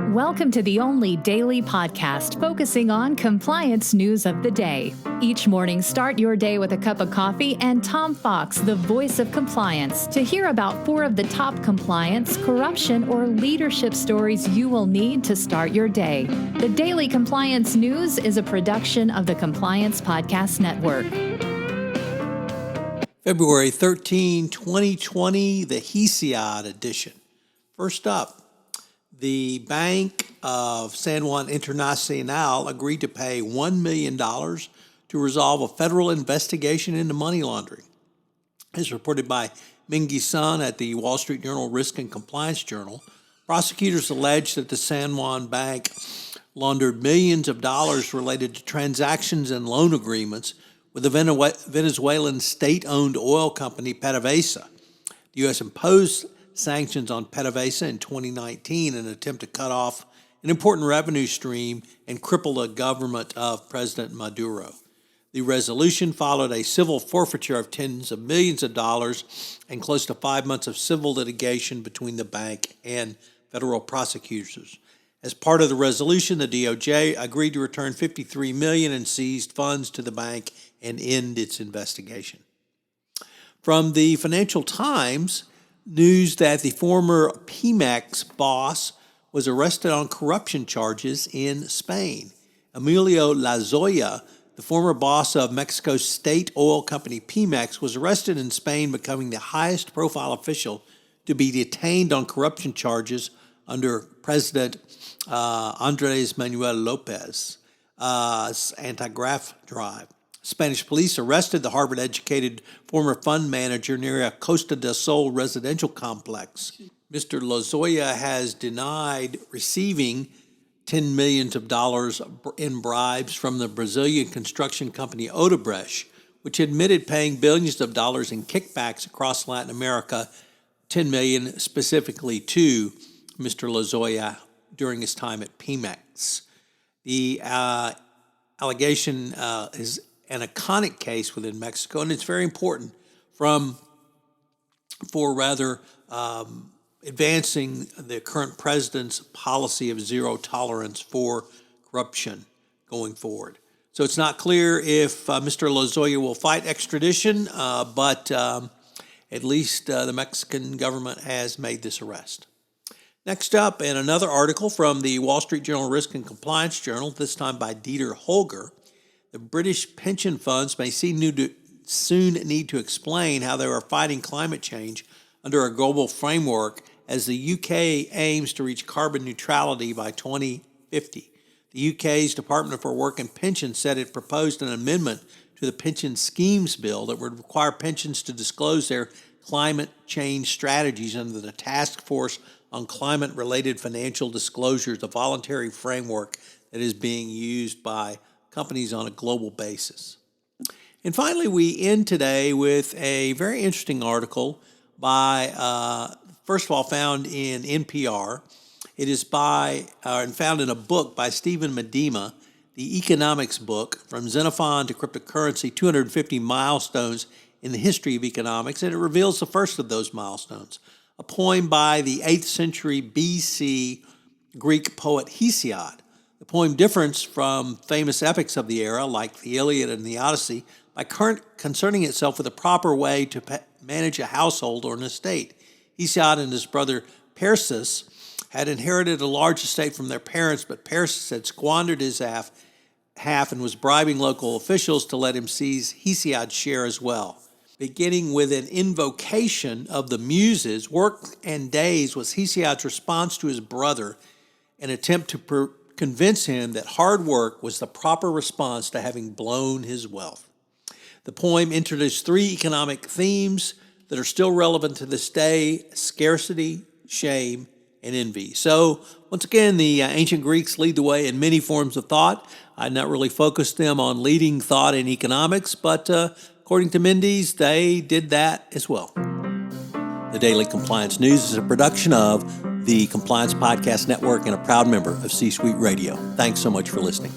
Welcome to the only daily podcast focusing on compliance news of the day. Each morning, start your day with a cup of coffee and Tom Fox, the voice of compliance, to hear about 4 of the top compliance, corruption, or leadership stories you will need to start your day. The Daily Compliance News is a production of the Compliance Podcast Network. February 13, 2020, the Hesiod edition. First up, the Bank of San Juan Internacional agreed to pay $1 million to resolve a federal investigation into money laundering. As reported by Mingy Sun at the Wall Street Journal Risk and Compliance Journal, prosecutors allege that the San Juan Bank laundered millions of dollars related to transactions and loan agreements with the Venezuelan state-owned oil company PdVSA. The U.S. imposed sanctions on PdVSA in 2019 in an attempt to cut off an important revenue stream and cripple the government of President Maduro. The resolution followed a civil forfeiture of tens of millions of dollars and close to 5 months of civil litigation between the bank and federal prosecutors. As part of the resolution, the DOJ agreed to return $53 million in seized funds to the bank and end its investigation. From the Financial Times, news that the former Pemex boss was arrested on corruption charges in Spain. Emilio Lozoya, the former boss of Mexico's state oil company Pemex, was arrested in Spain, becoming the highest profile official to be detained on corruption charges under President Andrés Manuel López's anti-graft drive. Spanish police arrested the Harvard-educated former fund manager near a Costa del Sol residential complex. Mr. Lozoya has denied receiving $10 million in bribes from the Brazilian construction company Odebrecht, which admitted paying billions of dollars in kickbacks across Latin America, $10 million specifically to Mr. Lozoya during his time at Pemex. The allegation is an iconic case within Mexico, and it's very important for advancing the current president's policy of zero tolerance for corruption going forward. So it's not clear if Mr. Lozoya will fight extradition, but at least the Mexican government has made this arrest. Next up, in another article from the Wall Street Journal Risk and Compliance Journal, this time by Dieter Holger, the British pension funds may soon need to explain how they are fighting climate change under a global framework as the UK aims to reach carbon neutrality by 2050. The UK's Department for Work and Pensions said it proposed an amendment to the Pension Schemes Bill that would require pensions to disclose their climate change strategies under the Task Force on Climate-Related Financial Disclosures, a voluntary framework that is being used by companies on a global basis. And finally, we end today with a very interesting article by, first of all, found in NPR. It is found in a book by Stephen Medema, the economics book, From Xenophon to Cryptocurrency, 250 Milestones in the History of Economics, and it reveals the first of those milestones, a poem by the 8th century BC Greek poet Hesiod. The poem differs from famous epics of the era, like the Iliad and the Odyssey, by concerning itself with a proper way to manage a household or an estate. Hesiod and his brother Perseus had inherited a large estate from their parents, but Perseus had squandered his half and was bribing local officials to let him seize Hesiod's share as well. Beginning with an invocation of the Muses, Work and Days was Hesiod's response to his brother, an attempt to convince him that hard work was the proper response to having blown his wealth. The poem introduced 3 economic themes that are still relevant to this day: scarcity, shame, and envy. So, once again, the ancient Greeks lead the way in many forms of thought. I'd not really focused them on leading thought in economics, but according to Mendes, they did that as well. The Daily Compliance News is a production of the Compliance Podcast Network and a proud member of C-Suite Radio. Thanks so much for listening.